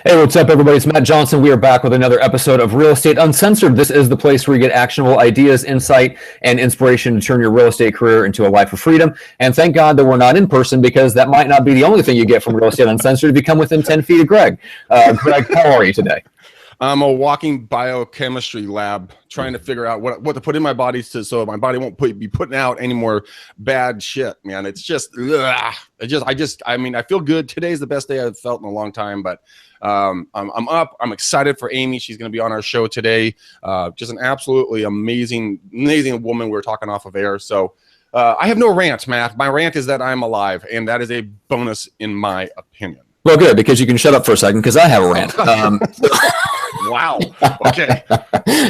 Hey, what's up, everybody? It's Matt Johnson. We are back with another episode of Real Estate Uncensored. This is the place where you get actionable ideas, insight, and inspiration to turn your real estate career into a life of freedom. And thank God that we're not in person, because that might not be the only thing you get from Real Estate Uncensored if you come within 10 feet of Greg. Greg, how are you today? I'm a walking biochemistry lab trying to figure out what to put in my body so my body won't be putting out any more bad shit, man. It's just, I mean, I feel good. Today's the best day I've felt in a long time, but I'm up. I'm excited for Amy. She's going to be on our show today. Just an absolutely amazing woman. We're talking off of air. So I have no rant, Matt. My rant is that I'm alive, and that is a bonus in my opinion. Well, good, because you can shut up for a second, because I have a rant. Wow. Okay.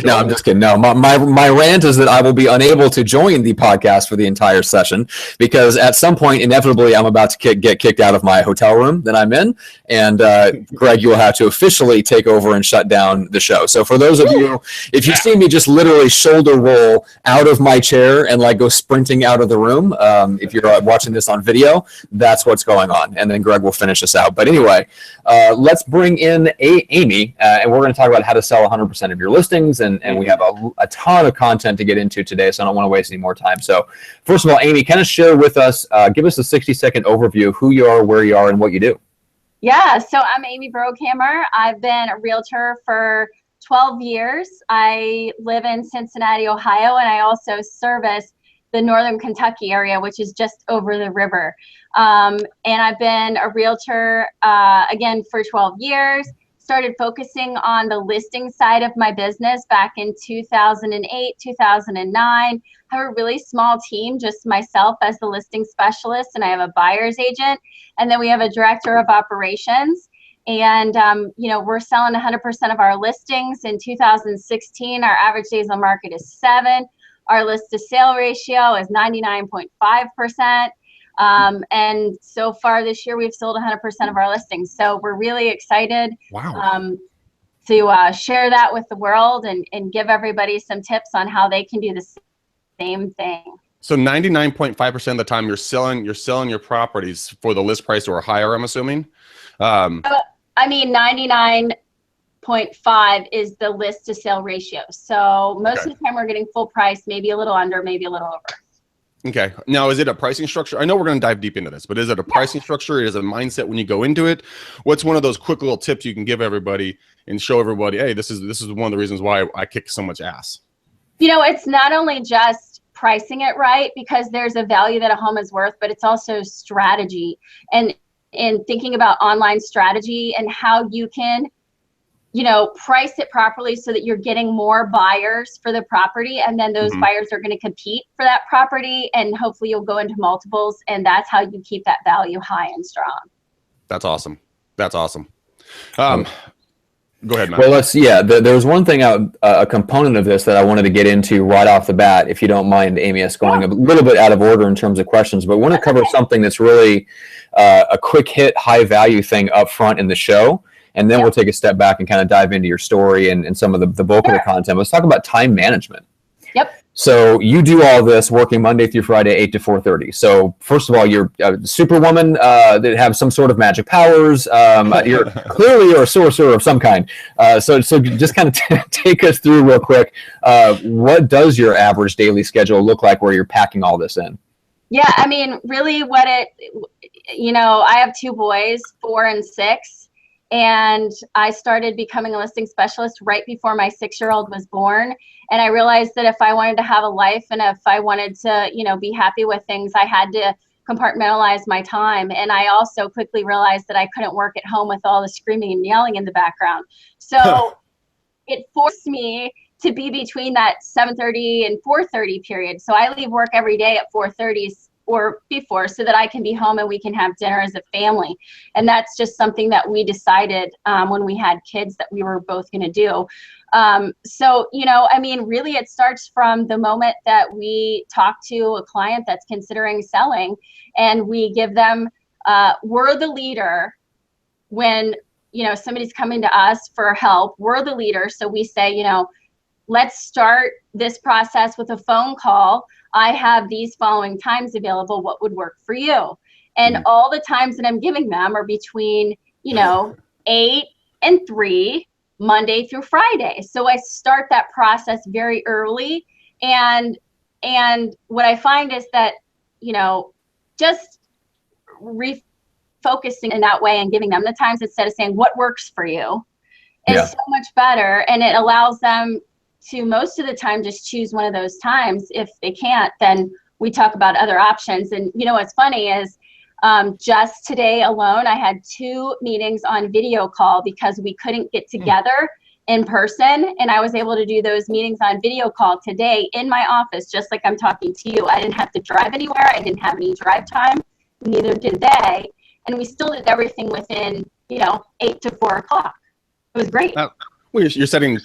No, I'm just kidding. No, my rant is that I will be unable to join the podcast for the entire session, because at some point, inevitably, I'm about to get kicked out of my hotel room that I'm in. And Greg, you will have to officially take over and shut down the show. So for those of you, if you see me just literally shoulder roll out of my chair and like go sprinting out of the room, if you're watching this on video, that's what's going on. And then Greg will finish us out. But anyway, let's bring in Amy, and we're going to talk about how to sell 100% of your listings, and we have a ton of content to get into today, so I don't want to waste any more time. So first of all, Amy, kind of share with us, give us a 60-second overview of who you are, where you are, and what you do. Yeah, so I'm Amy Broghamer. I've been a realtor for 12 years. I live in Cincinnati, Ohio, and I also service the Northern Kentucky area, which is just over the river. And I've been a realtor, again, for 12 years. Started focusing on the listing side of my business back in 2008, 2009. I have a really small team, just myself as the listing specialist, and I have a buyer's agent, and then we have a director of operations. And we're selling 100% of our listings. In 2016, our average days on market is 7. Our list to sale ratio is 99.5%. And so far this year, we've sold 100% of our listings. So we're really excited to share that with the world and give everybody some tips on how they can do the same thing. So 99.5% of the time you're selling your properties for the list price or higher, I'm assuming? 99.5 is the list to sale ratio. So most of the time we're getting full price, maybe a little under, maybe a little over. Okay. Now, is it a pricing structure? I know we're going to dive deep into this, but is it a pricing structure? Is it a mindset when you go into it? What's one of those quick little tips you can give everybody and show everybody, hey, this is one of the reasons why I kick so much ass? It's not only just pricing it right, because there's a value that a home is worth, but it's also strategy and thinking about online strategy and how you can price it properly so that you're getting more buyers for the property, and then those buyers are going to compete for that property, and hopefully you'll go into multiples, and that's how you keep that value high and strong. That's awesome. That's awesome. Go ahead, Matt. Well, there's one thing, a component of this that I wanted to get into right off the bat, if you don't mind, Amy, us going a little bit out of order in terms of questions, but I want to cover something that's really a quick hit, high value thing up front in the show. And then we'll take a step back and kind of dive into your story and some of the bulk of the content. Let's talk about time management. Yep. So you do all this working Monday through Friday, 8 to 4:30. So first of all, you're a superwoman that have some sort of magic powers. You're clearly a sorcerer of some kind. So just kind of take us through real quick. What does your average daily schedule look like where you're packing all this in? Yeah, I mean, really I have 2 boys, 4 and 6. And I started becoming a listing specialist right before my 6-year-old was born. And I realized that if I wanted to have a life and if I wanted to, be happy with things, I had to compartmentalize my time. And I also quickly realized that I couldn't work at home with all the screaming and yelling in the background. So it forced me to be between that 7:30 and 4:30 period. So I leave work every day at 4:30 or before, so that I can be home and we can have dinner as a family. And that's just something that we decided when we had kids that we were both going to do. Really it starts from the moment that we talk to a client that's considering selling, and we give them, we're the leader when, somebody's coming to us for help. We're the leader. So we say, let's start this process with a phone call. I have these following times available. What would work for you? And all the times that I'm giving them are between, 8 and 3 Monday through Friday. So I start that process very early. And what I find is that, you know, just refocusing in that way and giving them the times instead of saying what works for you is so much better. And it allows them to most of the time just choose one of those times. If they can't, then we talk about other options. And you know what's funny is just today alone, I had 2 meetings on video call because we couldn't get together in person. And I was able to do those meetings on video call today in my office, just like I'm talking to you. I didn't have to drive anywhere. I didn't have any drive time. Neither did they. And we still did everything within, you know, 8 to 4 o'clock. It was great. Well, you're setting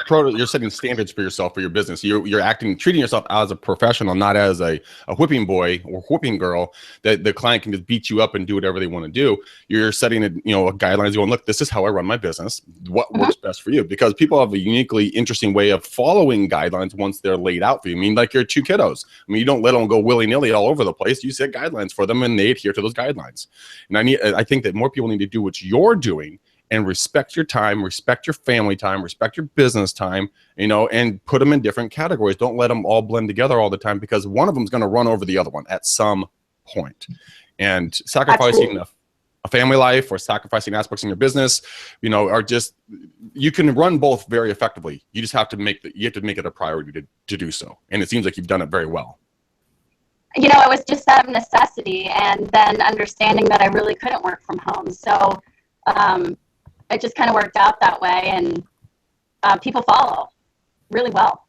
standards for yourself, for your business. You're treating yourself as a professional, not as a whipping boy or whipping girl that the client can just beat you up and do whatever they want to do. You're setting guidelines. Going, look, this is how I run my business. What works best for you? Because people have a uniquely interesting way of following guidelines once they're laid out for you. I mean, like your 2 kiddos. I mean, you don't let them go willy-nilly all over the place. You set guidelines for them, and they adhere to those guidelines. And I think that more people need to do what you're doing and respect your time, respect your family time, respect your business time, you know, and put them in different categories. Don't let them all blend together all the time, because one of them is going to run over the other one at some point. And sacrificing a family life or sacrificing aspects in your business, you know, are just, you can run both very effectively. You just have to make it a priority to do so. And it seems like you've done it very well. You know, it was just out of necessity, and then understanding that I really couldn't work from home. So, it just kind of worked out that way, and people follow really well.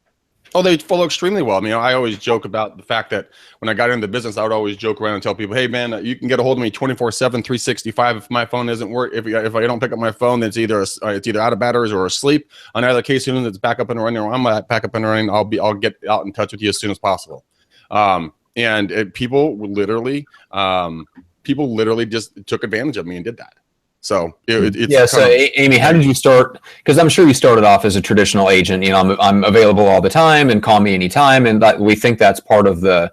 Oh, they follow extremely well. I mean, I always joke about the fact that when I got into the business, I would always joke around and tell people, hey, man, you can get a hold of me 24/7, 365. If my phone isn't work, if I don't pick up my phone, then it's either out of batteries or asleep. On either case, as soon as it's back up and running, or I'm back up and running, I'll get out in touch with you as soon as possible. People literally just took advantage of me and did that. So it's So Amy, how did you start? Because I'm sure you started off as a traditional agent. You know, I'm available all the time and call me anytime, and we think that's part of the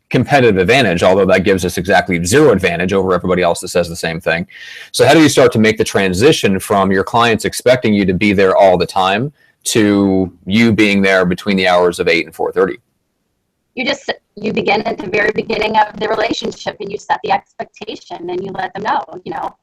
competitive advantage. Although that gives us exactly 0 advantage over everybody else that says the same thing. So how do you start to make the transition from your clients expecting you to be there all the time to you being there between the hours of 8 and 4:30? You begin at the very beginning of the relationship, and you set the expectation, and you let them know, you know.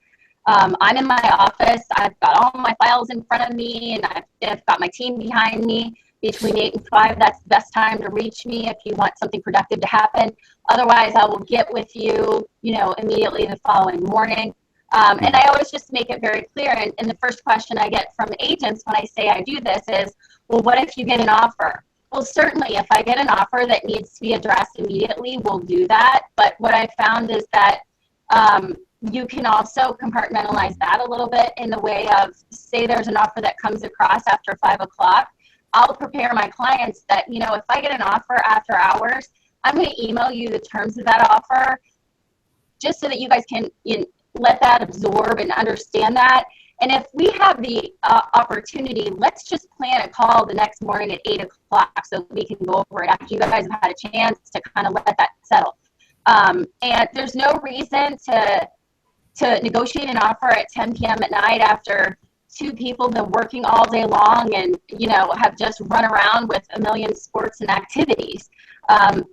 I'm in my office. I've got all my files in front of me, and I've got my team behind me. Between 8 and 5, that's the best time to reach me if you want something productive to happen. Otherwise, I will get with you, you know, immediately the following morning. And I always just make it very clear. And the first question I get from agents when I say I do this is, well, what if you get an offer? Well, certainly, if I get an offer that needs to be addressed immediately, we'll do that. But what I found is that you can also compartmentalize that a little bit in the way of, say there's an offer that comes across after 5 o'clock. I'll prepare my clients that, you know, if I get an offer after hours, I'm going to email you the terms of that offer just so that you guys can let that absorb and understand that. And if we have the opportunity, let's just plan a call the next morning at 8 o'clock so we can go over it after you guys have had a chance to kind of let that settle. And there's no reason to negotiate an offer at 10 p.m. at night after 2 people been working all day long and, you know, have just run around with a million sports and activities.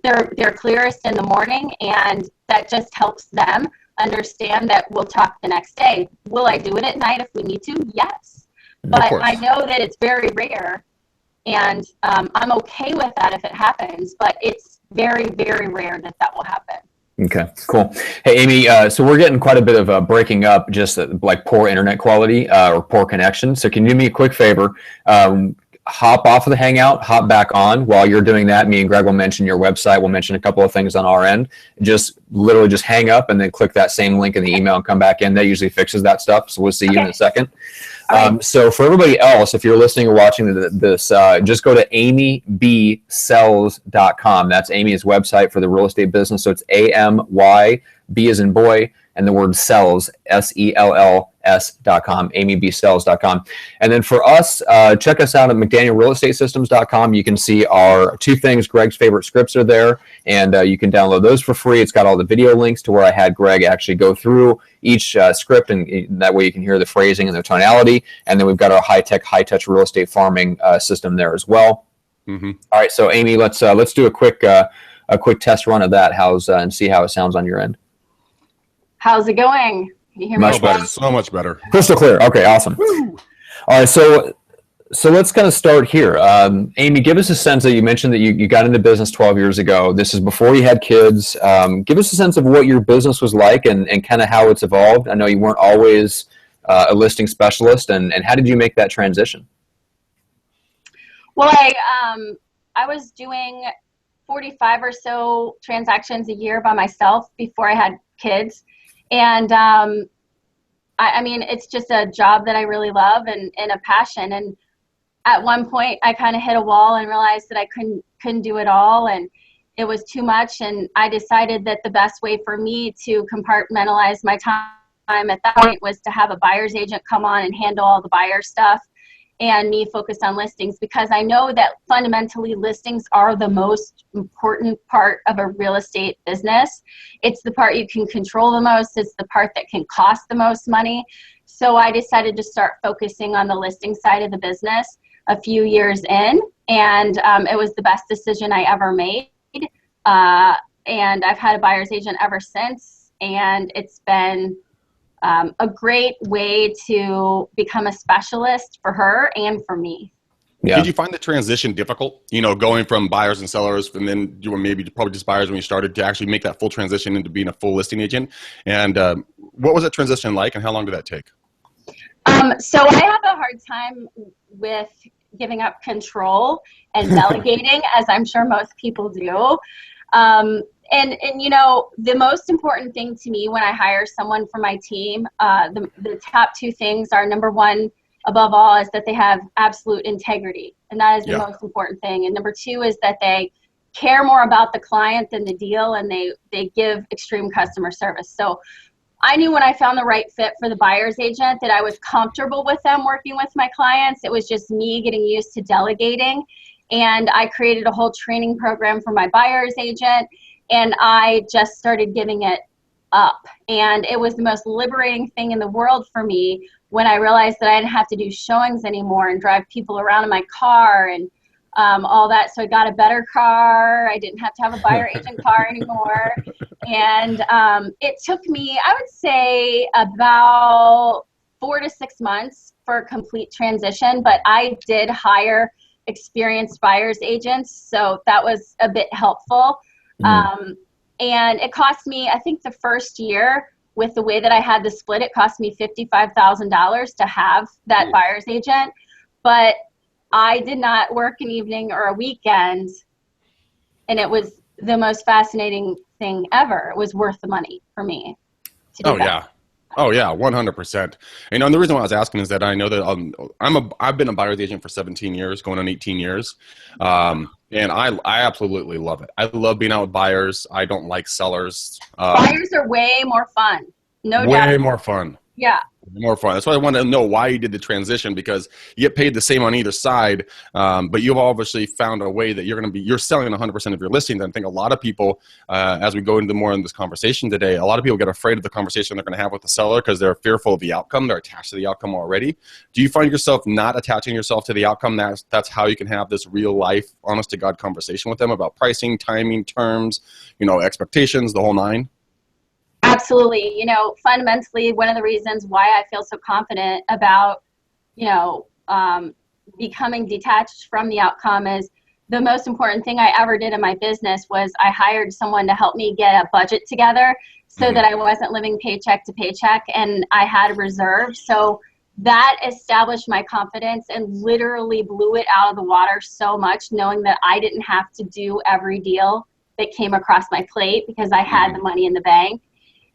They're clearest in the morning, and that just helps them understand that we'll talk the next day. Will I do it at night if we need to? Yes. But I know that it's very rare, and I'm okay with that if it happens, but it's very, very rare that will happen. Okay, cool. Hey, Amy, so we're getting quite a bit of breaking up, just like poor internet quality or poor connection. So can you do me a quick favor? Hop off of the Hangout, hop back on. While you're doing that, me and Greg will mention your website. We'll mention a couple of things on our end. Just literally hang up and then click that same link in the email and come back in. That usually fixes that stuff. So we'll see you in a second. So for everybody else, if you're listening or watching this, just go to amybsells.com. That's Amy's website for the real estate business. So it's AMY, B as in boy, and the word sells, SELLS.com. amybsells.com. And then for us, check us out at McDanielRealEstateSystems.com. You can see our two things. Greg's favorite scripts are there, and you can download those for free. It's got all the video links to where I had Greg actually go through each script, and that way you can hear the phrasing and the tonality. And then we've got our high-tech, high-touch real estate farming system there as well. Mm-hmm. All right, so Amy, let's do a quick test run of that. And see how it sounds on your end. How's it going? Can you hear me? Much better. So much better. Crystal clear. Okay, awesome. Woo! All right, so let's kind of start here. Amy, give us a sense that you mentioned that you got into business 12 years ago. This is before you had kids. Give us a sense of what your business was like and kind of how it's evolved. I know you weren't always a listing specialist, and how did you make that transition? Well, I was doing 45 or so transactions a year by myself before I had kids. And I mean, it's just a job that I really love and a passion. And at one point, I kind of hit a wall and realized that I couldn't do it all, and it was too much. And I decided that the best way for me to compartmentalize my time at that point was to have a buyer's agent come on and handle all the buyer stuff, and me focus on listings, because I know that fundamentally listings are the most important part of a real estate business. It's the part you can control the most. It's the part that can cost the most money. So I decided to start focusing on the listing side of the business a few years in, and it was the best decision I ever made. And I've had a buyer's agent ever since, and it's been a great way to become a specialist for her and for me. Yeah. Did you find the transition difficult? You know, going from buyers and sellers, and then you were maybe probably just buyers when you started, to actually make that full transition into being a full listing agent. And what was that transition like, and how long did that take? So I have a hard time with giving up control and delegating, as I'm sure most people do. And you know, the most important thing to me when I hire someone for my team, the top two things are, number one, above all, is that they have absolute integrity. And that is the most important thing. And number two is that they care more about the client than the deal, and they give extreme customer service. So I knew when I found the right fit for the buyer's agent that I was comfortable with them working with my clients. It was just me getting used to delegating. And I created a whole training program for my buyer's agent, and I just started giving it up. And it was the most liberating thing in the world for me when I realized that I didn't have to do showings anymore and drive people around in my car and all that. So I got a better car. I didn't have to have a buyer agent car anymore. And it took me, I would say, about 4 to 6 months for a complete transition, but I did hire experienced buyer's agents, so that was a bit helpful. And it cost me, I think the first year, with the way that I had the split, it cost me $55,000 to have that buyer's agent, but I did not work an evening or a weekend, and it was the most fascinating thing ever. It was worth the money for me to do that. Oh yeah, 100%. And the reason why I was asking is that I know that I've been a buyer's agent for 17 years, going on 18 years. And I absolutely love it. I love being out with buyers. I don't like sellers. Buyers are way more fun. No doubt. Way more fun. Yeah. More fun. That's why I wanted to know why you did the transition, because you get paid the same on either side, but you've obviously found a way that you're selling 100% of your listings. And I think a lot of people, as we go into more in this conversation today, a lot of people get afraid of the conversation they're going to have with the seller because they're fearful of the outcome. They're attached to the outcome already. Do you find yourself not attaching yourself to the outcome? That's how you can have this real life, honest to God conversation with them about pricing, timing, terms, expectations, the whole nine? Absolutely. Fundamentally, one of the reasons why I feel so confident about, becoming detached from the outcome is the most important thing I ever did in my business was I hired someone to help me get a budget together so that I wasn't living paycheck to paycheck, and I had a reserve. So that established my confidence and literally blew it out of the water so much, knowing that I didn't have to do every deal that came across my plate because I had the money in the bank.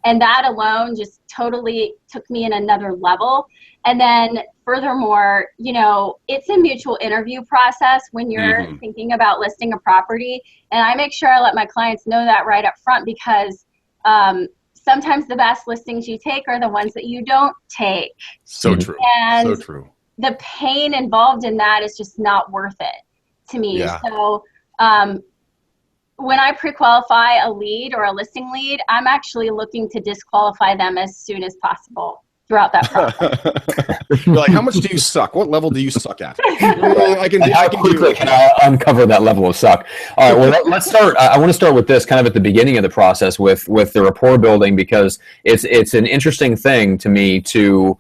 And that alone just totally took me in another level. And then furthermore, it's a mutual interview process when you're thinking about listing a property. And I make sure I let my clients know that right up front, because sometimes the best listings you take are the ones that you don't take. So true. And so true. the pain involved in that is just not worth it to me. Yeah. So when I pre-qualify a lead or a listing lead, I'm actually looking to disqualify them as soon as possible throughout that process. You're like, how much do you suck? What level do you suck at? How quickly can I uncover that level of suck? All right, well, let's start. I want to start with this kind of at the beginning of the process with the rapport building, because it's an interesting thing to me to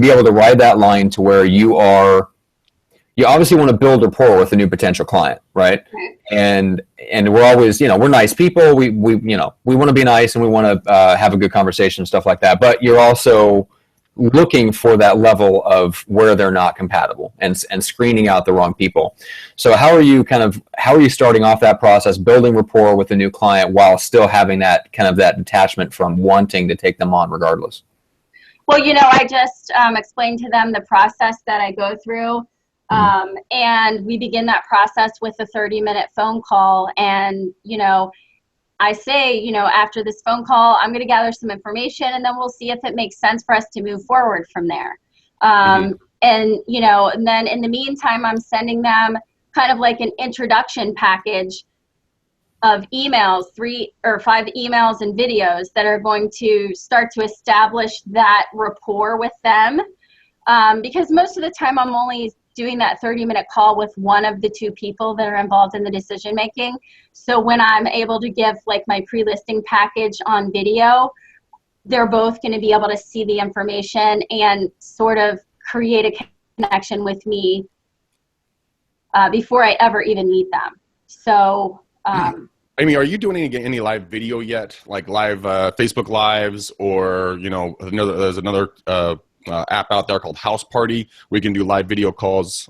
be able to ride that line to where you obviously want to build rapport with a new potential client, right? And we're always, we're nice people. We want to be nice and we want to have a good conversation and stuff like that. But you're also looking for that level of where they're not compatible and screening out the wrong people. So how are you starting off that process, building rapport with a new client while still having that kind of that detachment from wanting to take them on regardless? Well, I just explained to them the process that I go through. And we begin that process with a 30-minute phone call. And, I say, after this phone call, I'm going to gather some information and then we'll see if it makes sense for us to move forward from there. And then in the meantime, I'm sending them kind of like an introduction package of emails, 3 or 5 emails and videos that are going to start to establish that rapport with them. Because most of the time I'm only doing that 30-minute call with one of the 2 people that are involved in the decision making. So when I'm able to give like my pre-listing package on video, they're both going to be able to see the information and sort of create a connection with me before I ever even meet them. So Amy, are you doing any live video yet, like live Facebook Lives, or there's another app out there called House Party where you can do live video calls,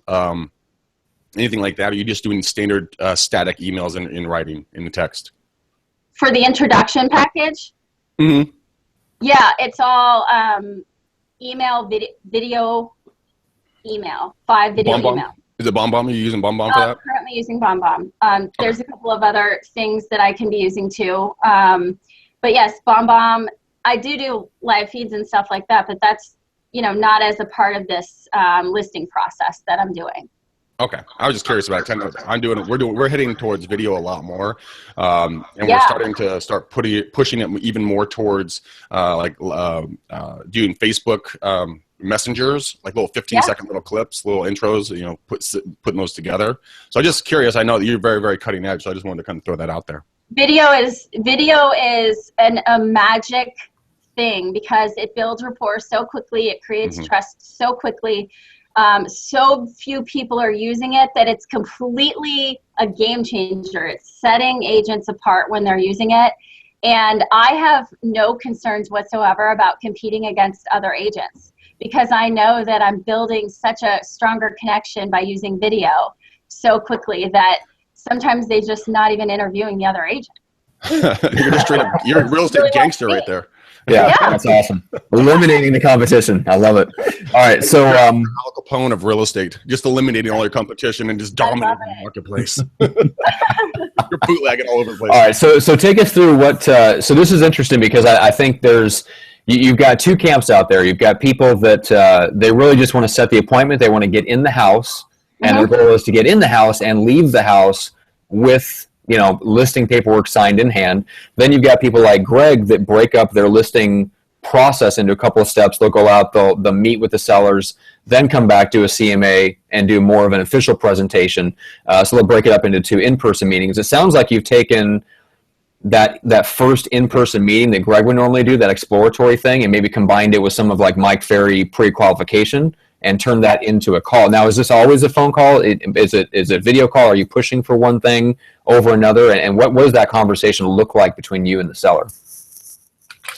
anything like that? Or are you just doing standard static emails in writing, in the text? For the introduction package? Mm-hmm. Yeah, it's all email, video, email, 5 video email. Is it BombBomb? Are you using BombBomb for that? I'm currently using BombBomb. There's a couple of other things that I can be using too. But yes, BombBomb, I do live feeds and stuff like that, but that's not as a part of this listing process that I'm doing. Okay, I was just curious about it. We're heading towards video a lot more, and we're starting to pushing it even more towards doing Facebook messengers, like little 15-second little clips, little intros. Putting those together. So I'm just curious. I know that you're very, very cutting edge, so I just wanted to kind of throw that out there. Video is a magic thing because it builds rapport so quickly. It creates trust so quickly. So few people are using it that it's completely a game changer. It's setting agents apart when they're using it. And I have no concerns whatsoever about competing against other agents because I know that I'm building such a stronger connection by using video so quickly that sometimes they're just not even interviewing the other agent. You're a real estate gangster right there. Yeah, that's awesome. Eliminating the competition. I love it. All right, so Al Capone of real estate, just eliminating all your competition and just dominating the marketplace. You're bootlegging all over the place. All right, so take us through what. So this is interesting because I think you've got 2 camps out there. You've got people that they really just want to set the appointment. They want to get in the house, and their goal is to get in the house and leave the house with listing paperwork signed in hand. Then you've got people like Greg that break up their listing process into a couple of steps. They'll go out, they'll meet with the sellers, then come back, do a CMA, and do more of an official presentation. So they'll break it up into 2 in-person meetings. It sounds like you've taken that first in-person meeting that Greg would normally do, that exploratory thing, and maybe combined it with some of like Mike Ferry pre-qualification and turn that into a call. Now, is this always a phone call? Is it video call? Are you pushing for one thing over another? And what does that conversation look like between you and the seller?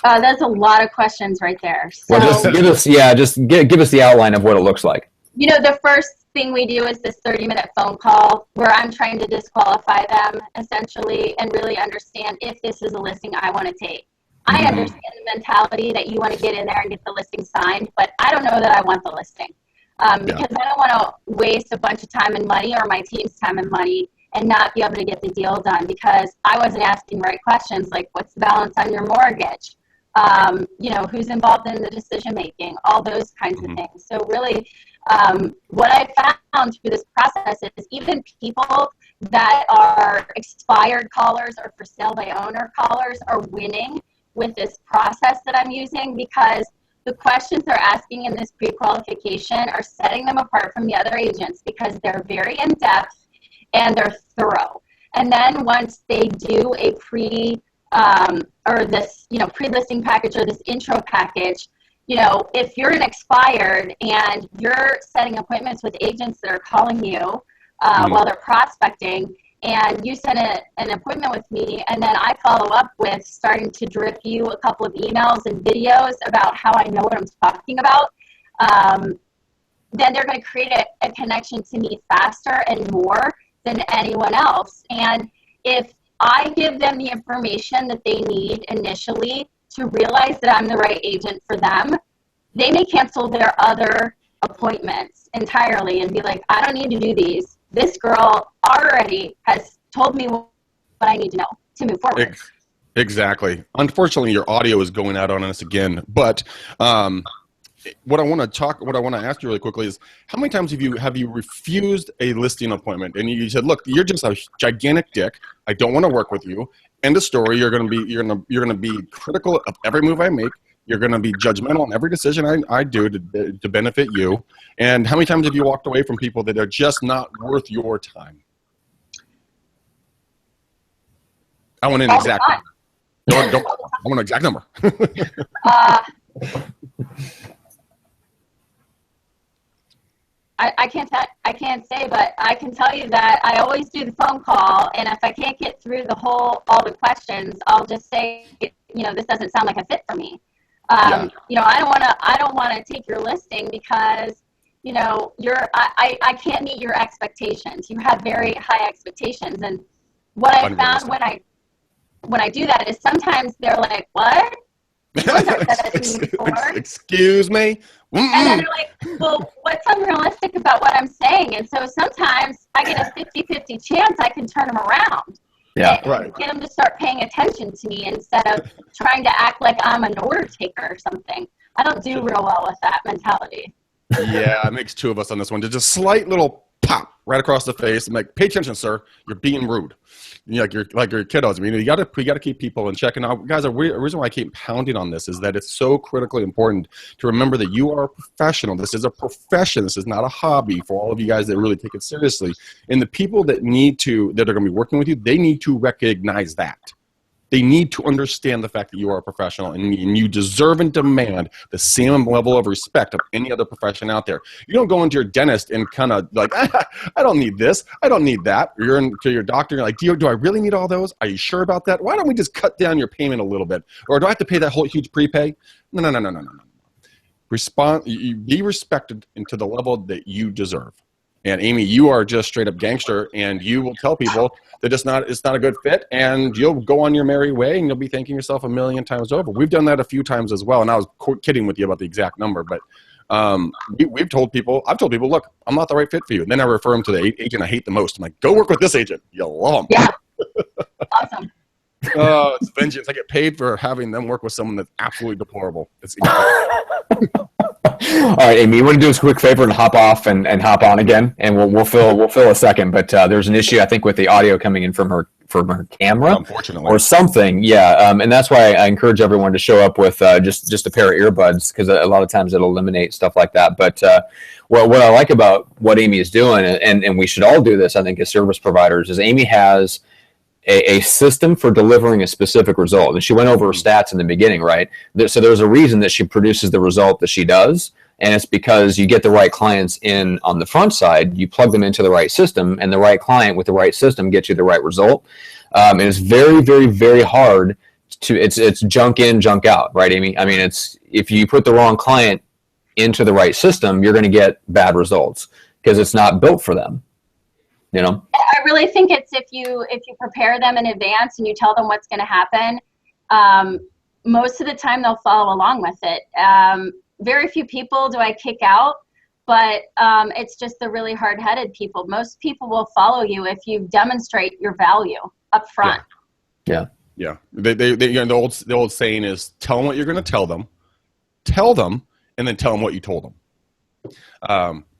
That's a lot of questions right there. So, well, just give us the outline of what it looks like. The first thing we do is this 30-minute phone call where I'm trying to disqualify them essentially and really understand if this is a listing I want to take. I understand the mentality that you want to get in there and get the listing signed, but I don't know that I want the listing because I don't want to waste a bunch of time and money or my team's time and money and not be able to get the deal done because I wasn't asking the right questions like what's the balance on your mortgage? you know, who's involved in the decision making, all those kinds of things. So really, what I found through this process is even people that are expired callers or for sale by owner callers are winning with this process that I'm using, because the questions they're asking in this pre-qualification are setting them apart from the other agents, because they're very in-depth and they're thorough. And then once they do a or this, you know, pre-listing package or this intro package, you know, if you're an expired and you're setting appointments with agents that are calling you while they're prospecting, and you set an appointment with me, and then I follow up with starting to drip you a couple of emails and videos about how I know what I'm talking about, then they're going to create a connection to me faster and more than anyone else. And if I give them the information that they need initially to realize that I'm the right agent for them, they may cancel their other appointments entirely and be like, I don't need to do these. This girl already has told me what I need to know to move forward. Exactly. Unfortunately, your audio is going out on us again. But what I want to ask you really quickly is, how many times have you refused a listing appointment and you said, look, you're just a gigantic dick, I don't want to work with you, end of story. You're going to be critical of every move I make, you're going to be judgmental on every decision I do to benefit you. And how many times have you walked away from people that are just not worth your time? I want an exact number. I want an exact number. I can't say, but I can tell you that I always do the phone call, and if I can't get through all the questions, I'll just say, you know, this doesn't sound like a fit for me. You know, I don't want to take your listing because, you know, I can't meet your expectations. You have very high expectations, and what I found when I do that is sometimes they're like, what? Excuse me? And then they're like, well, what's unrealistic about what I'm saying? And so sometimes I get a 50-50 chance I can turn them around. Yeah, and get them to start paying attention to me instead of trying to act like I'm an order taker or something. I don't do real well with that mentality. Yeah, it makes two of us on this one. Just a slight little pop right across the face. I'm like, pay attention, sir. You're being rude. You know, like your kiddos. I mean, you got to keep people in check. And guys, a reason why I keep pounding on this is that it's so critically important to remember that you are a professional. This is a profession. This is not a hobby for all of you guys that really take it seriously. And the people that are going to be working with you, they need to recognize that. They need to understand the fact that you are a professional, and you deserve and demand the same level of respect of any other profession out there. You don't go into your dentist and kind of like, I don't need this, I don't need that. You're into your doctor, you're like, do I really need all those? Are you sure about that? Why don't we just cut down your payment a little bit? Or do I have to pay that whole huge prepay? No. Be respected into the level that you deserve. And Amy, you are just straight up gangster, and you will tell people that it's not a good fit, and you'll go on your merry way, and you'll be thanking yourself a million times over. We've done that a few times as well, and I was kidding with you about the exact number, but I've told people, look, I'm not the right fit for you. And then I refer them to the agent I hate the most. I'm like, go work with this agent. You'll love them. Yeah. Awesome. Oh, it's vengeance. I get paid for having them work with someone that's absolutely deplorable. It's All right, Amy, you want to do us a quick favor and hop off and hop on again, and we'll fill a second. But there's an issue, I think, with the audio coming in from her camera, unfortunately, or something. Yeah, and that's why I encourage everyone to show up with just a pair of earbuds, because a lot of times it'll eliminate stuff like that. But what I like about what Amy is doing, and we should all do this, I think, as service providers, is Amy has a system for delivering a specific result. And she went over her stats in the beginning, right? So there's a reason that she produces the result that she does. And it's because you get the right clients in on the front side, you plug them into the right system, and the right client with the right system gets you the right result. And it's very, very, very hard it's junk in, junk out, right, Amy? I mean, if you put the wrong client into the right system, you're going to get bad results because it's not built for them. You know? I really think it's if you prepare them in advance and you tell them what's going to happen, most of the time they'll follow along with it. Very few people do I kick out, but it's just the really hard-headed people. Most people will follow you if you demonstrate your value up front. Yeah. Yeah. They the old saying is tell them what you're going to tell them, and then tell them what you told them.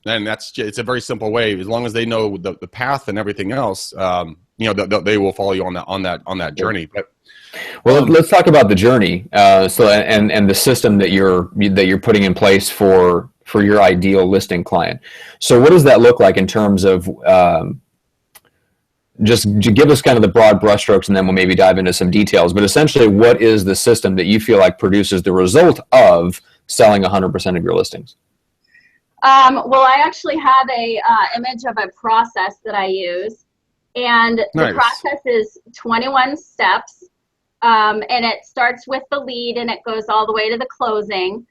And it's a very simple way. As long as they know the path and everything else, they will follow you on that journey. But well, let's talk about the journey. And the system that you're putting in place for your ideal listing client. So what does that look like in terms of just give us kind of the broad brushstrokes, and then we'll maybe dive into some details. But essentially, what is the system that you feel like produces the result of selling 100% of your listings? Well, I actually have a image of a process that I use, and Nice. The process is 21 steps, and it starts with the lead, and it goes all the way to the closing.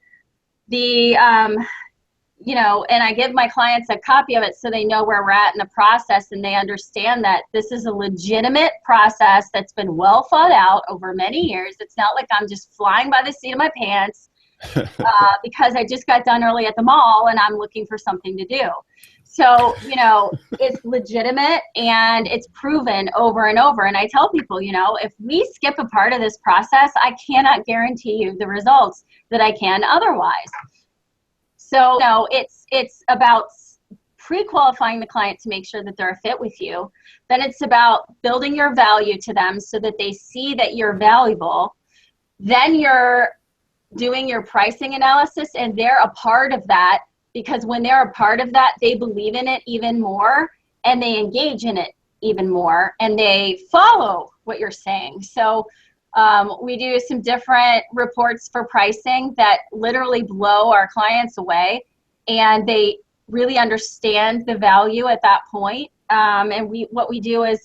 And I give my clients a copy of it so they know where we're at in the process, and they understand that this is a legitimate process that's been well thought out over many years. It's not like I'm just flying by the seat of my pants because I just got done early at the mall and I'm looking for something to do. So, it's legitimate and it's proven over and over. And I tell people, if we skip a part of this process, I cannot guarantee you the results that I can otherwise. So, it's about pre-qualifying the client to make sure that they're a fit with you. Then it's about building your value to them so that they see that you're valuable. Then you're doing your pricing analysis, and they're a part of that, because when they're a part of that, they believe in it even more, and they engage in it even more, and they follow what you're saying. So we do some different reports for pricing that literally blow our clients away, and they really understand the value at that point. And what we do is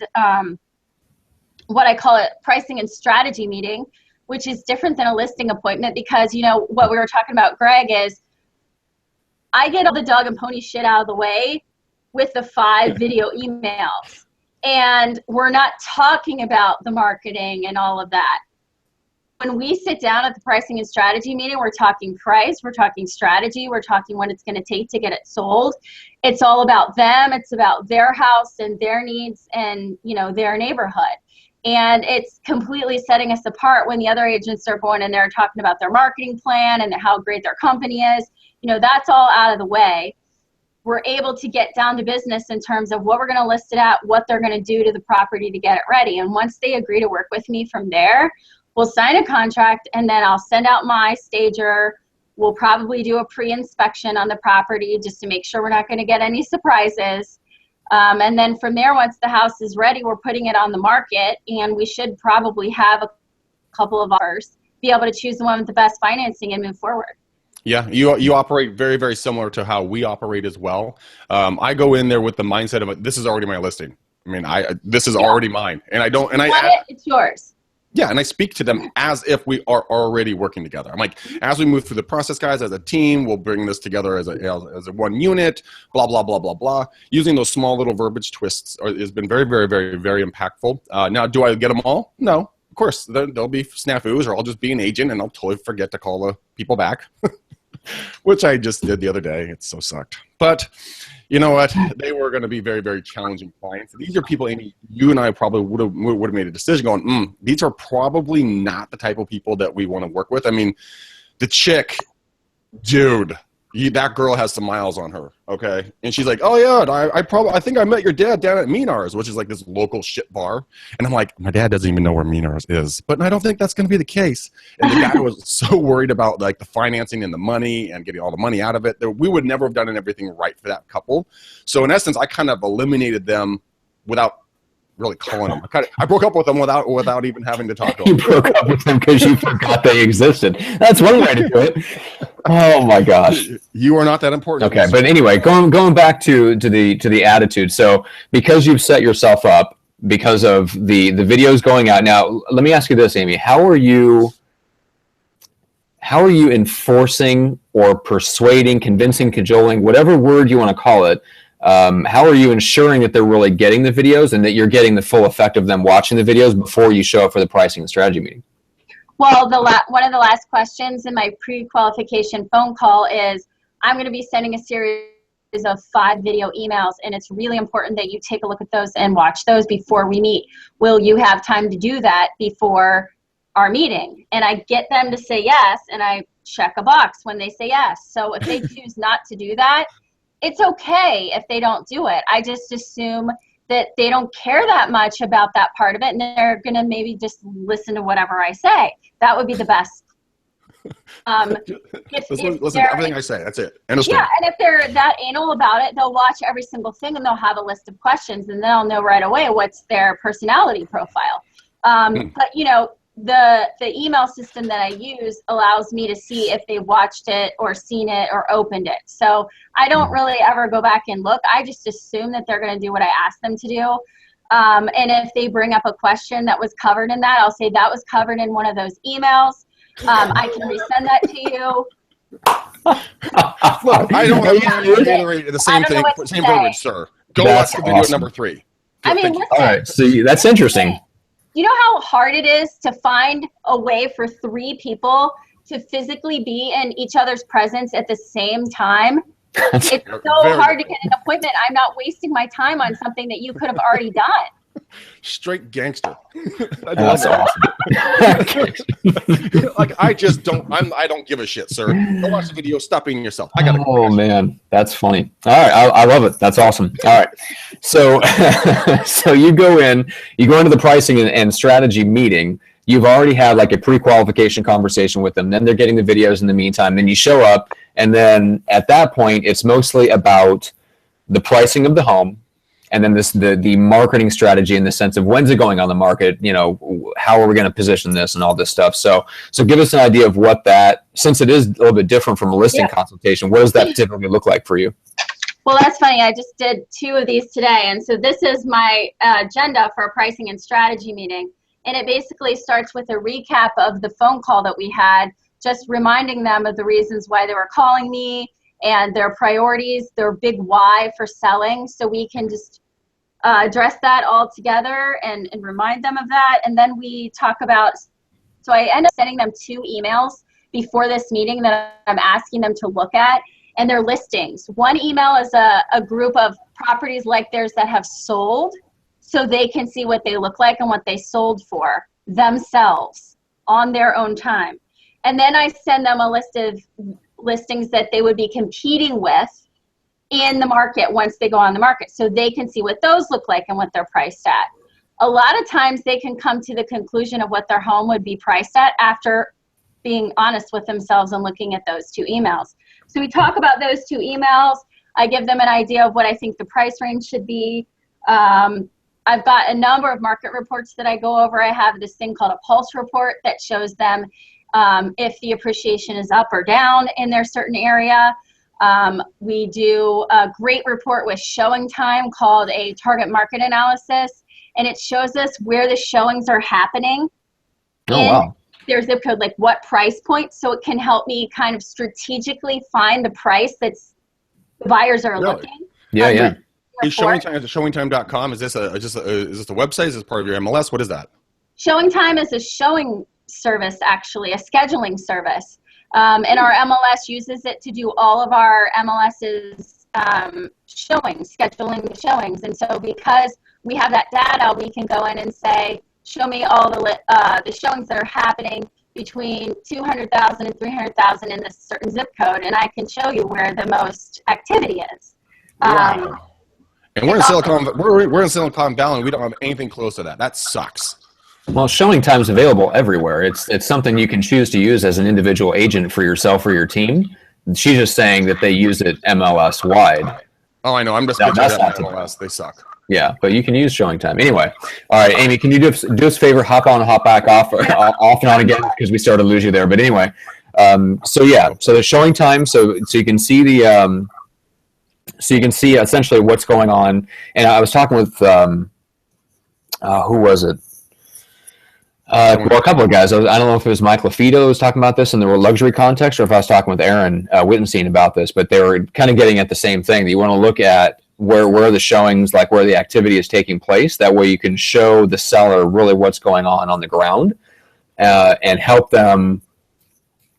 what I call a pricing and strategy meeting, which is different than a listing appointment, because what we were talking about, Greg, is I get all the dog and pony shit out of the way with the 5 video emails. And we're not talking about the marketing and all of that. When we sit down at the pricing and strategy meeting, we're talking price, we're talking strategy, we're talking what it's going to take to get it sold. It's all about them. It's about their house and their needs and, their neighborhood. And it's completely setting us apart when the other agents are going and they're talking about their marketing plan and how great their company is. That's all out of the way. We're able to get down to business in terms of what we're going to list it at, what they're going to do to the property to get it ready. And once they agree to work with me from there, we'll sign a contract, and then I'll send out my stager. We'll probably do a pre-inspection on the property just to make sure we're not going to get any surprises. And then from there, once the house is ready, we're putting it on the market, and we should probably have a couple of offers, be able to choose the one with the best financing and move forward. Yeah, you operate very, very similar to how we operate as well. I go in there with the mindset of this is already my listing. I mean, this is already mine, and it's yours. Yeah, and I speak to them as if we are already working together. I'm like, as we move through the process, guys, as a team, we'll bring this together as a one unit, blah, blah, blah, blah, blah. Using those small little verbiage twists has been very, very, very, very impactful. Now, do I get them all? No, of course. There'll be snafus, or I'll just be an agent, and I'll totally forget to call the people back, which I just did the other day. It so sucked. But you know what? They were going to be very, very challenging clients. These are people, Amy, you and I probably would have made a decision going, these are probably not the type of people that we want to work with. I mean, the chick, dude, that girl has some miles on her, okay? And she's like, oh, yeah, I think I met your dad down at Minar's, which is like this local shit bar. And I'm like, my dad doesn't even know where Minar's is. But I don't think that's going to be the case. And the guy was so worried about like the financing and the money and getting all the money out of it that we would never have done everything right for that couple. So in essence, I kind of eliminated them without really calling them. I broke up with them without even having to talk to them. You broke up with them because you forgot they existed. That's one way to do it. Oh my gosh. You are not that important. Okay, but anyway, going back to the attitude. So because you've set yourself up because of the videos going out. Now, let me ask you this, Amy. How are you enforcing or persuading, convincing, cajoling, whatever word you want to call it? How are you ensuring that they're really getting the videos and that you're getting the full effect of them watching the videos before you show up for the pricing and strategy meeting? Well, one of the last questions in my pre-qualification phone call is, I'm going to be sending a series of 5 video emails, and it's really important that you take a look at those and watch those before we meet. Will you have time to do that before our meeting? And I get them to say yes, and I check a box when they say yes. So if they choose not to do that, it's okay if they don't do it. I just assume that they don't care that much about that part of it, and they're going to maybe just listen to whatever I say. That would be the best. Listen to everything I say. That's it. Understand. Yeah, and if they're that anal about it, they'll watch every single thing, and they'll have a list of questions, and they'll know right away what's their personality profile. But you know, the email system that I use allows me to see if they've watched it or seen it or opened it. So I don't really ever go back and look. I just assume that they're going to do what I ask them to do. And if they bring up a question that was covered in that, I'll say that was covered in one of those emails. I can resend that to you. Look, I don't have to reiterate the same thing, same verbiage, sir. Go watch the video number 3. I mean, listen, all right, so that's interesting. You know how hard it is to find a way for 3 people to physically be in each other's presence at the same time? It's so hard to get an appointment. I'm not wasting my time on something that you could have already done. Straight gangster. That's awesome. Like I don't give a shit, sir. Go watch the video. Stop being yourself. I gotta. Oh man, that's funny. All right, I love it. That's awesome. All right, so so you go into the pricing and strategy meeting. You've already had like a pre-qualification conversation with them. Then they're getting the videos in the meantime. Then you show up, and then at that point, it's mostly about the pricing of the home. And then the marketing strategy in the sense of when's it going on the market, you know, how are we going to position this and all this stuff. So give us an idea of what that, since it is a little bit different from a listing consultation, what does that typically look like for you? Well, that's funny. I just did 2 of these today. And so this is my agenda for a pricing and strategy meeting. And it basically starts with a recap of the phone call that we had, just reminding them of the reasons why they were calling me and their priorities, their big why for selling. So we can just address that all together and remind them of that. And then we talk about, so I end up sending them 2 emails before this meeting that I'm asking them to look at, and they're listings. One email is a group of properties like theirs that have sold, so they can see what they look like and what they sold for themselves on their own time. And then I send them a list of listings that they would be competing with in the market once they go on the market, so they can see what those look like and what they're priced at. A lot of times they can come to the conclusion of what their home would be priced at after being honest with themselves and looking at those 2 emails. So we talk about those 2 emails. I give them an idea of what I think the price range should be. I've got a number of market reports that I go over. I have this thing called a pulse report that shows them if the appreciation is up or down in their certain area. We do a great report with showing time called a target market analysis, and it shows us where the showings are happening in their zip code, like what price point, so it can help me kind of strategically find the price that's the buyers are looking. Yeah. Is ShowingTime at showingtime.com? Is this a website? Is this part of your MLS? What is that? ShowingTime is a showing service, actually, a scheduling service. And our MLS uses it to do all of our MLS's showings, scheduling the showings. And so because we have that data, we can go in and say, show me all the showings that are happening between 200,000 and 300,000 in this certain zip code, and I can show you where the most activity is. Wow. And we're in Silicon Valley. We don't have anything close to that. That sucks. Well, showing time's available everywhere. It's something you can choose to use as an individual agent for yourself or your team. She's just saying that they use it MLS wide. Oh, I know. I'm just pitching that MLS. They suck. Yeah, but you can use showing time. Anyway, all right, Amy, can you do us a favor? Hop on, hop back off and on again, because we started to lose you there. But anyway, so the showing time. So you can see the essentially what's going on. And I was talking with who was it? Well, a couple of guys. I don't know if it was Mike LaFido who was talking about this in the luxury context, or if I was talking with Aaron Wittenstein about this. But they were kind of getting at the same thing. That you want to look at where the showings, like where the activity is taking place. That way you can show the seller really what's going on the ground, and help them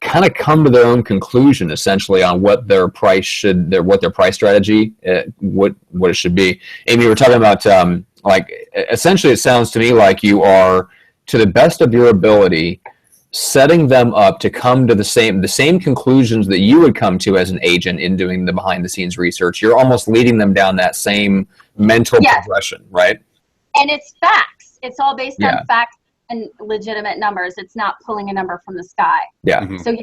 kind of come to their own conclusion essentially on what their price strategy, what it should be. Amy, we're talking about like essentially it sounds to me like you are, to the best of your ability, setting them up to come to the same conclusions that you would come to as an agent in doing the behind the scenes research. You're almost leading them down that same mental progression, right? And it's facts. It's all based on facts and legitimate numbers. It's not pulling a number from the sky. Yeah. Mm-hmm. So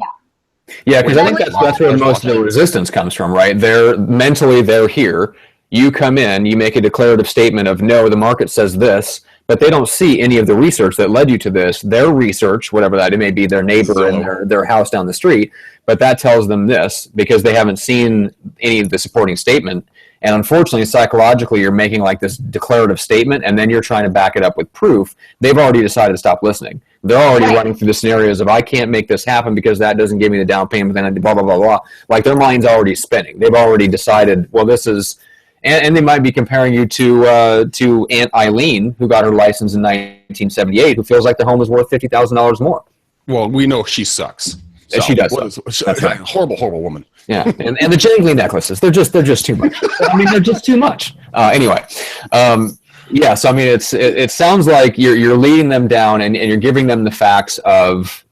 yeah, because I think that's where most of the resistance comes from, right? They're here. You come in, you make a declarative statement of, no, the market says this, but they don't see any of the research that led you to this. Their research, whatever that, it may be their neighbor and their house down the street, but that tells them this because they haven't seen any of the supporting statement. And unfortunately, psychologically, you're making like this declarative statement, and then you're trying to back it up with proof. They've already decided to stop listening. They're already running through the scenarios of, I can't make this happen because that doesn't give me the down payment, then I blah, blah, blah, blah. Like their mind's already spinning. They've already decided, well, this is... And they might be comparing you to Aunt Eileen, who got her license in 1978, who feels like their home is worth $50,000 more. Well, we know she sucks. So, she does. That's right. Horrible woman. Yeah, and the jangly necklaces, they're just too much. I mean, they're just too much. Anyway, yeah. So I mean, it sounds like you're leading them down, and you're giving them the facts of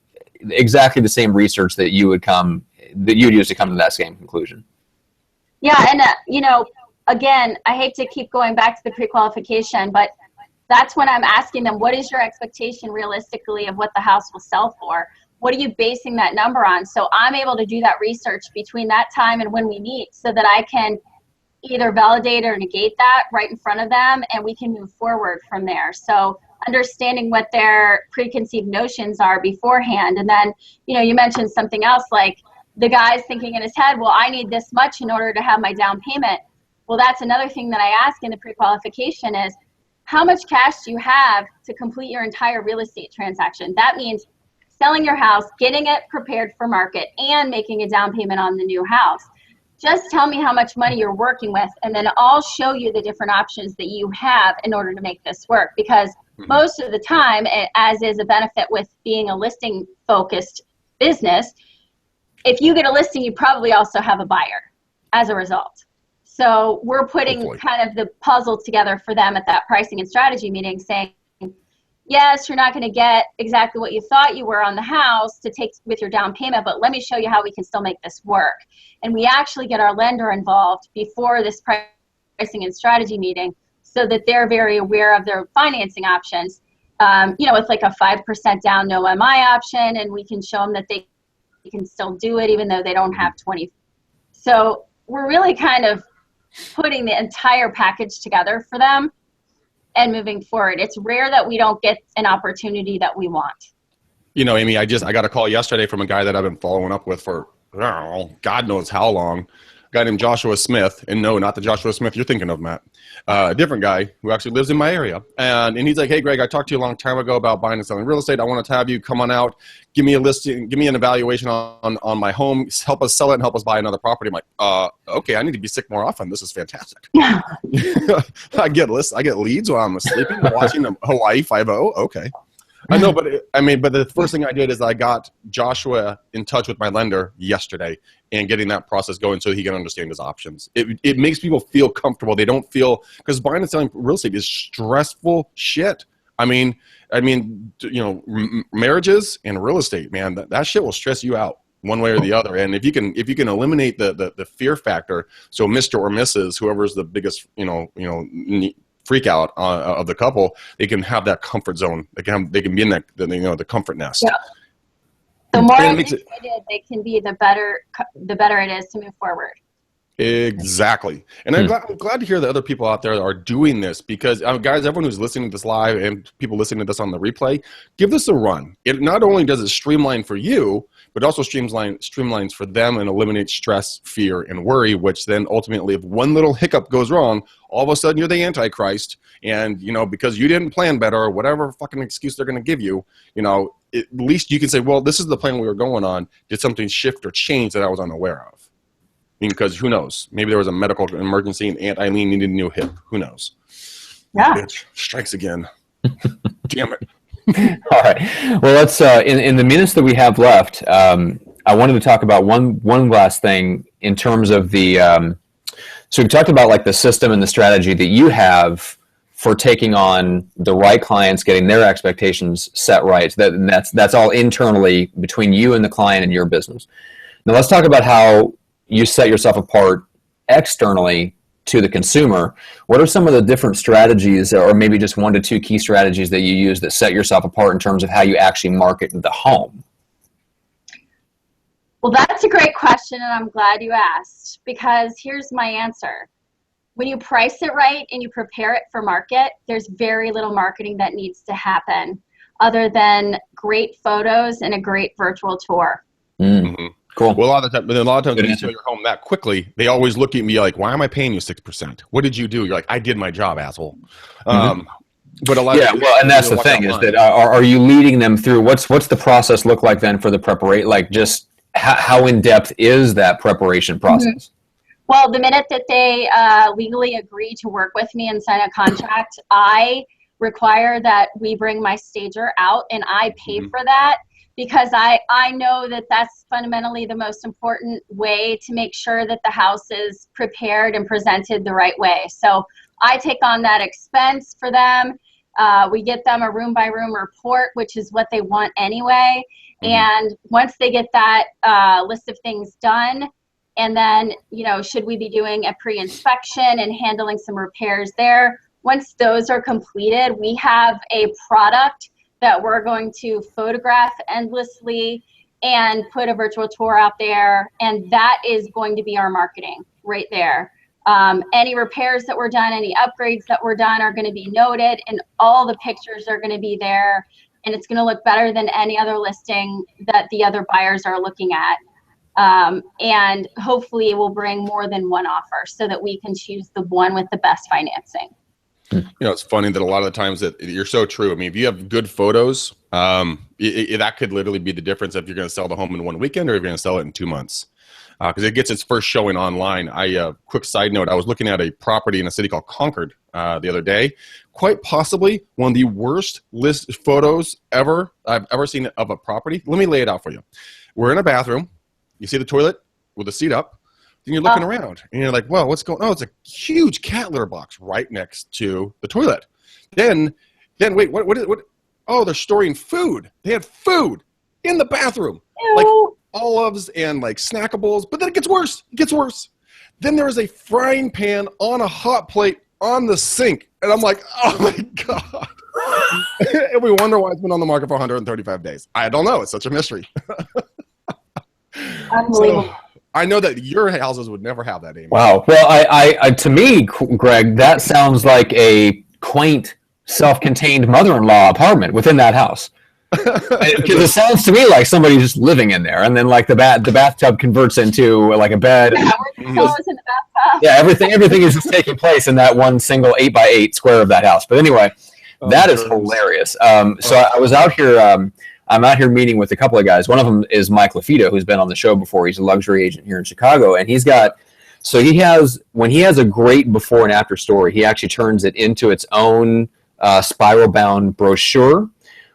exactly the same research that you'd use to come to that same conclusion. Yeah, and again, I hate to keep going back to the pre-qualification, but that's when I'm asking them, what is your expectation realistically of what the house will sell for? What are you basing that number on? So I'm able to do that research between that time and when we meet so that I can either validate or negate that right in front of them, and we can move forward from there. So understanding what their preconceived notions are beforehand. And then, you mentioned something else, like the guy's thinking in his head, well, I need this much in order to have my down payment. Well, that's another thing that I ask in the pre-qualification is, how much cash do you have to complete your entire real estate transaction? That means selling your house, getting it prepared for market, and making a down payment on the new house. Just tell me how much money you're working with, and then I'll show you the different options that you have in order to make this work. Because most of the time, as is a benefit with being a listing-focused business, if you get a listing, you probably also have a buyer as a result. So we're putting kind of the puzzle together for them at that pricing and strategy meeting, saying, yes, you're not going to get exactly what you thought you were on the house to take with your down payment, but let me show you how we can still make this work. And we actually get our lender involved before this pricing and strategy meeting so that they're very aware of their financing options. It's like a 5% down, no MI option, and we can show them that they can still do it even though they don't have 20. So we're really kind of putting the entire package together for them and moving forward. It's rare that we don't get an opportunity that we want. Amy, I got a call yesterday from a guy that I've been following up with for, God knows how long. A guy named Joshua Smith. And no, not the Joshua Smith you're thinking of, Matt. A different guy who actually lives in my area. And he's like, hey, Greg, I talked to you a long time ago about buying and selling real estate. I want to have you come on out, give me a listing, give me an evaluation on my home, help us sell it and help us buy another property. I'm like, okay, I need to be sick more often. This is fantastic. I get leads while I'm sleeping, watching Hawaii 5-0. Okay. I know, but the first thing I did is I got Joshua in touch with my lender yesterday and getting that process going so he can understand his options. It makes people feel comfortable. They don't feel, because buying and selling real estate is stressful shit. Marriages and real estate, man, that shit will stress you out one way or the other. And if you can eliminate the fear factor, so Mr. or Mrs., whoever's the biggest, freak out of the couple, they can have that comfort zone. They can be in that the comfort nest. Yeah. The more educated they can be, the better it is to move forward. Exactly. And I'm glad to hear that other people out there are doing this, because guys, everyone who's listening to this live and people listening to this on the replay, give this a run. It not only does it streamline for you, but also streamlines for them and eliminates stress, fear, and worry, which then ultimately, if one little hiccup goes wrong, all of a sudden you're the Antichrist. And, because you didn't plan better or whatever fucking excuse they're going to give you, at least you can say, well, this is the plan we were going on. Did something shift or change that I was unaware of? Because who knows? Maybe there was a medical emergency and Aunt Eileen needed a new hip. Who knows? Yeah. Bitch strikes again. Damn it. All right. Well, let's in the minutes that we have left, I wanted to talk about one last thing in terms of the, so we've talked about like the system and the strategy that you have for taking on the right clients, getting their expectations set right. That's all internally between you and the client and your business. Now let's talk about how you set yourself apart externally to the consumer. What are some of the different strategies, or maybe just 1 to 2 key strategies that you use that set yourself apart in terms of how you actually market the home? Well, that's a great question, and I'm glad you asked, because here's my answer. When you price it right and you prepare it for market, there's very little marketing that needs to happen other than great photos and a great virtual tour. Mm-hmm. Cool. Well, a lot of times when you sell your home that quickly, they always look at me like, why am I paying you 6%? What did you do? You're like, I did my job, asshole. But a lot of well, and that's the thing is that are you leading them through what's the process look like then for the preparation? Like just how in depth is that preparation process? Mm-hmm. Well, the minute that they legally agree to work with me and sign a contract, I require that we bring my stager out, and I pay for that, because I know that that's fundamentally the most important way to make sure that the house is prepared and presented the right way. So I take on that expense for them. We get them a room-by-room report, which is what they want anyway. And once they get that list of things done, and then, should we be doing a pre-inspection and handling some repairs there? Once those are completed, we have a product that we're going to photograph endlessly and put a virtual tour out there. And that is going to be our marketing right there. Any repairs that were done, any upgrades that were done are going to be noted, and all the pictures are going to be there. And it's going to look better than any other listing that the other buyers are looking at. And hopefully it will bring more than one offer so that we can choose the one with the best financing. It's funny that a lot of the times that you're so true. I mean, if you have good photos, that could literally be the difference if you're going to sell the home in 1 weekend or if you're going to sell it in 2 months. Because it gets its first showing online. Quick side note, I was looking at a property in a city called Concord the other day. Quite possibly one of the worst list photos I've ever seen of a property. Let me lay it out for you. We're in a bathroom. You see the toilet with the seat up. Then you're looking around, and you're like, well, what's going on? Oh, it's a huge cat litter box right next to the toilet. Then wait, what? Oh, they're storing food. They had food in the bathroom. Ew. Like olives and like snackables. But then it gets worse. Then there is a frying pan on a hot plate on the sink. And I'm like, oh my God. And we wonder why it's been on the market for 135 days. I don't know. It's such a mystery. Unbelievable. So, I know that your houses would never have that, Amy. Wow. Well, I to me, Greg, that sounds like a quaint, self-contained mother-in-law apartment within that house. Because it sounds to me like somebody's just living in there, and then like the bathtub converts into like a bed. Yeah, we're in the bathtub. Yeah, everything is just taking place in that one single 8x8 square of that house. But anyway, that is hilarious. So I was out here. I'm out here meeting with a couple of guys. One of them is Mike LaFido, who's been on the show before. He's a luxury agent here in Chicago, and when he has a great before and after story, he actually turns it into its own spiral-bound brochure,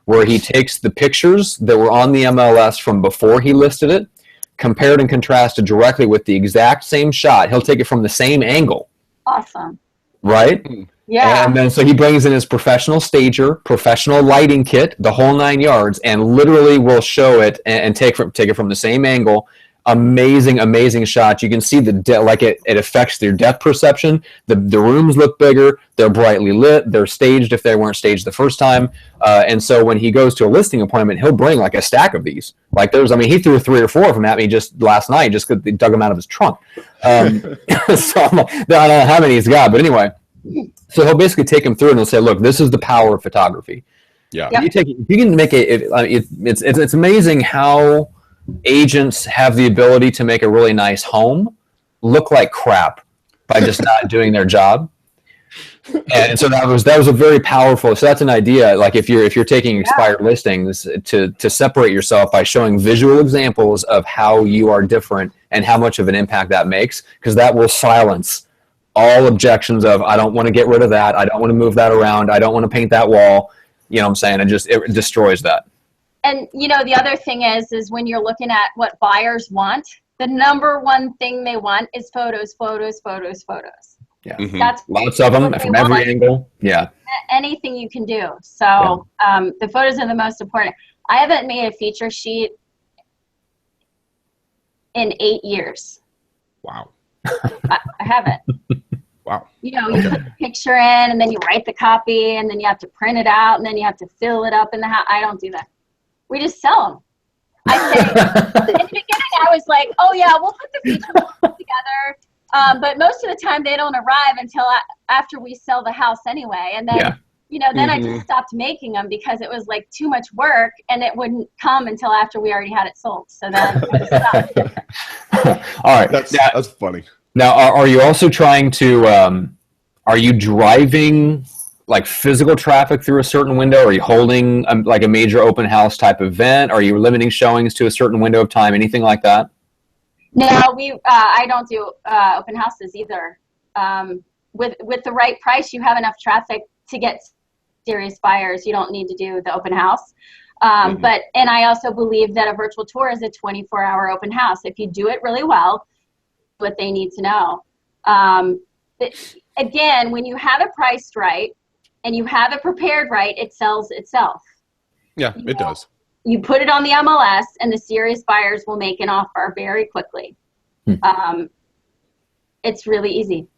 where he takes the pictures that were on the MLS from before he listed it, compared and contrasted directly with the exact same shot. He'll take it from the same angle. Awesome. Right? Yeah. And then so he brings in his professional stager, professional lighting kit, the whole 9 yards, and literally will show it and take it from the same angle. Amazing shot. You can see it affects their depth perception. The rooms look bigger. They're brightly lit. They're staged if they weren't staged the first time. And so when he goes to a listing appointment, he'll bring like a stack of these. Like he threw 3 or 4 of them at me just last night, just because he dug them out of his trunk. So I don't know how many he's got, but anyway. So he'll basically take him through and he'll say, look, this is the power of photography. Yeah. If you can make it's amazing how agents have the ability to make a really nice home look like crap by just not doing their job. And so that was a very powerful. So that's an idea. Like if you're taking expired listings to separate yourself by showing visual examples of how you are different and how much of an impact that makes, because that will silence all objections of, I don't want to get rid of that. I don't want to move that around. I don't want to paint that wall. You know what I'm saying? It destroys that. And you know, the other thing is when you're looking at what buyers want, the number one thing they want is photos, photos, photos, photos. Yeah. Mhm. That's Lots of them from every angle. Yeah. anything you can do. So the photos are the most important. I haven't made a feature sheet in 8 years. Wow. I haven't. Wow. You know, you put the picture in, and then you write the copy, and then you have to print it out, and then you have to fill it up in the house. I don't do that. We just sell them. I say, in the beginning, I was like, oh yeah, we'll put the feature together. But most of the time, they don't arrive until after we sell the house anyway. And then, you know, then I just stopped making them because it was like too much work, and it wouldn't come until after we already had it sold. So then I just stopped. All right. That's funny. Now, are you also trying to, are you driving like physical traffic through a certain window? Are you holding like a major open house type event? Are you limiting showings to a certain window of time? Anything like that? No, I don't do open houses either. With the right price, you have enough traffic to get serious buyers. You don't need to do the open house. And I also believe that a virtual tour is a 24-hour open house. If you do it really well, what they need to know. Again, when you have it priced right and you have it prepared right, it sells itself. Yeah, it does. You put it on the MLS, and the serious buyers will make an offer very quickly. It's really easy.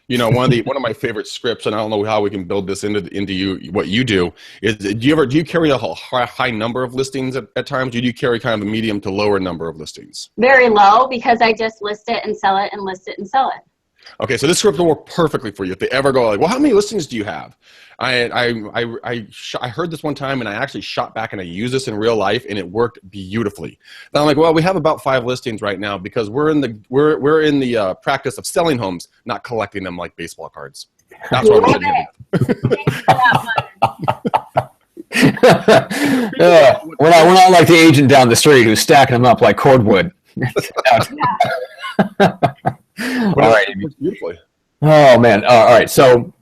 You know, one of my favorite scripts, and I don't know how we can build this into you what you do, is do you carry a high number of listings at times? Or do you carry kind of a medium to lower number of listings? Very low, because I just list it and sell it and list it and sell it. Okay, so this script will work perfectly for you. If they ever go like, well, how many listings do you have? I heard this one time, and I actually shot back and I used this in real life, and it worked beautifully. Then I'm like, well, we have about 5 listings right now because we're in the practice of selling homes, not collecting them like baseball cards. That's what I'm saying. We're not like the agent down the street who's stacking them up like cordwood. All right, Amy. Beautifully. Oh man! All right, so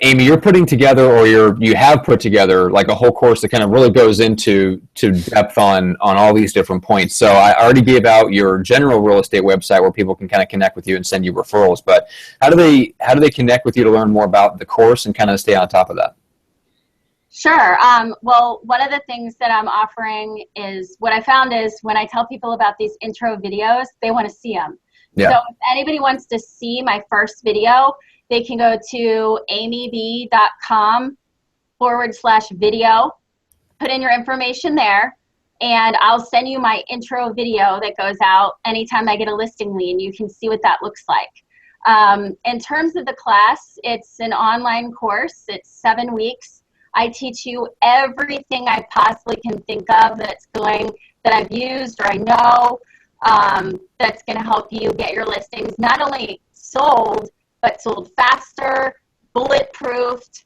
Amy, you're putting together, or you have put together, like a whole course that kind of really goes into depth on all these different points. So I already gave out your general real estate website where people can kind of connect with you and send you referrals. But how do they connect with you to learn more about the course and kind of stay on top of that? Sure. Well, one of the things that I'm offering is, what I found is when I tell people about these intro videos, they want to see them. Yeah. So if anybody wants to see my first video, they can go to amyb.com/video, put in your information there, and I'll send you my intro video that goes out anytime I get a listing lead, and you can see what that looks like. In terms of the class, it's an online course. It's 7 weeks. I teach you everything I possibly can think of that I've used or I know, that's going to help you get your listings not only sold, but sold faster, bulletproofed,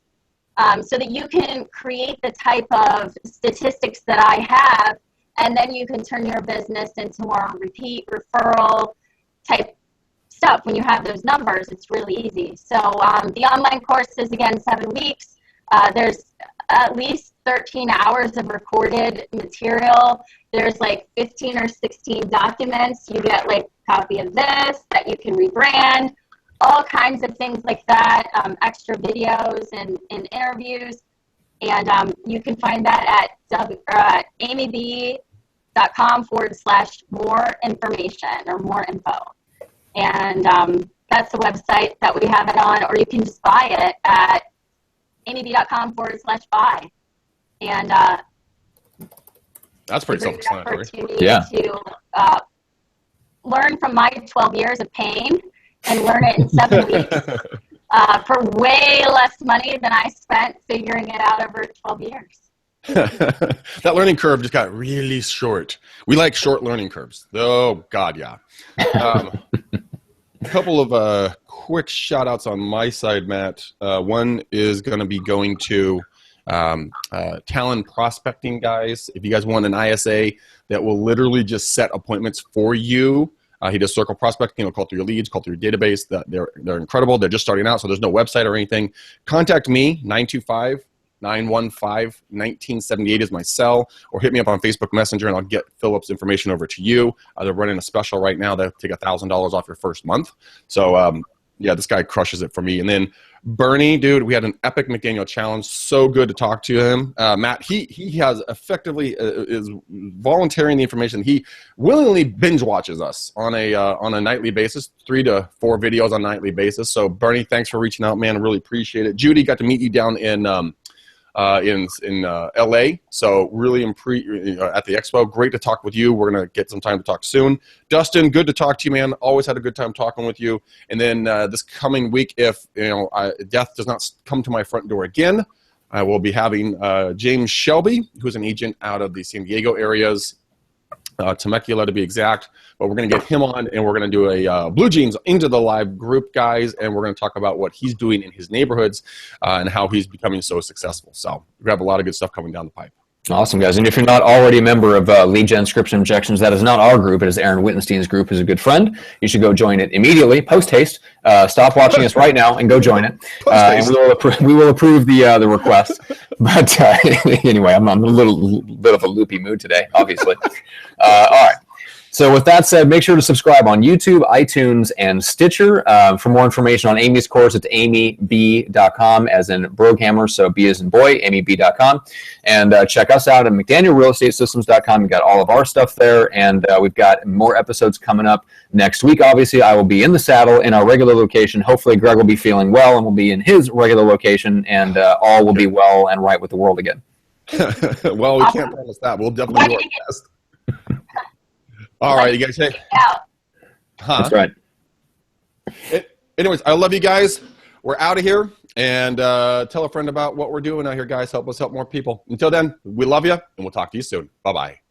so that you can create the type of statistics that I have, and then you can turn your business into more repeat referral type stuff. When you have those numbers, it's really easy. So the online course is, again, 7 weeks. There's at least 13 hours of recorded material. There's like 15 or 16 documents. You get like a copy of this that you can rebrand, all kinds of things like that, extra videos and interviews. And you can find that at amyb.com/more information or more info. And that's the website that we have it on, or you can just buy it at amyb.com/buy. And that's pretty self-explanatory. Yeah. To learn from my 12 years of pain and learn it in 7 weeks for way less money than I spent figuring it out over 12 years. That learning curve just got really short. We like short learning curves. Oh, God, yeah. A couple of quick shout outs on my side, Matt. One is going to be going to talent prospecting guys. If you guys want an ISA that will literally just set appointments for you, he does circle prospecting. He'll call through your leads, call through your database. They're incredible. They're just starting out, so there's no website or anything. Contact me, 915-1978 is my cell, or hit me up on Facebook Messenger and I'll get Philip's information over to you. They're running a special right now that take $1,000 off your first month. So yeah, this guy crushes it for me. And then Bernie, dude, we had an epic McDaniel challenge. So good to talk to him. Matt, he has effectively is volunteering the information. He willingly binge watches us on a nightly basis, 3 to 4 videos on a nightly basis. So Bernie, thanks for reaching out, man. I really appreciate it. Judy, got to meet you down in LA, so really at the expo. Great to talk with you. We're gonna get some time to talk soon. Dustin, good to talk to you, man. Always had a good time talking with you. And then this coming week, if death does not come to my front door again, I will be having James Shelby, who's an agent out of the San Diego areas, Temecula to be exact. But we're going to get him on, and we're going to do a Blue Jeans Into the Live group, guys, and we're going to talk about what he's doing in his neighborhoods and how he's becoming so successful. So we have a lot of good stuff coming down the pipe. Awesome, guys. And if you're not already a member of Lead Gen Scripts and Objections, that is not our group. It is Aaron Wittenstein's group, who's a good friend. You should go join it immediately, post-haste. Stop watching us right now and go join it. And we will approve the request. But anyway, I'm in a little bit of a loopy mood today, obviously. All right. So with that said, make sure to subscribe on YouTube, iTunes, and Stitcher. For more information on Amy's course, it's amyb.com, as in Broghamer, so B as in boy, amyb.com. And check us out at McDanielRealEstateSystems.com. We've got all of our stuff there, and we've got more episodes coming up next week. Obviously, I will be in the saddle in our regular location. Hopefully, Greg will be feeling well and will be in his regular location, and all will be well and right with the world again. Well, we can't promise that. We'll definitely do our best. All right, you guys. Hey. That's right. Anyways, I love you guys. We're out of here. And tell a friend about what we're doing out here, guys. Help us help more people. Until then, we love you, and we'll talk to you soon. Bye-bye.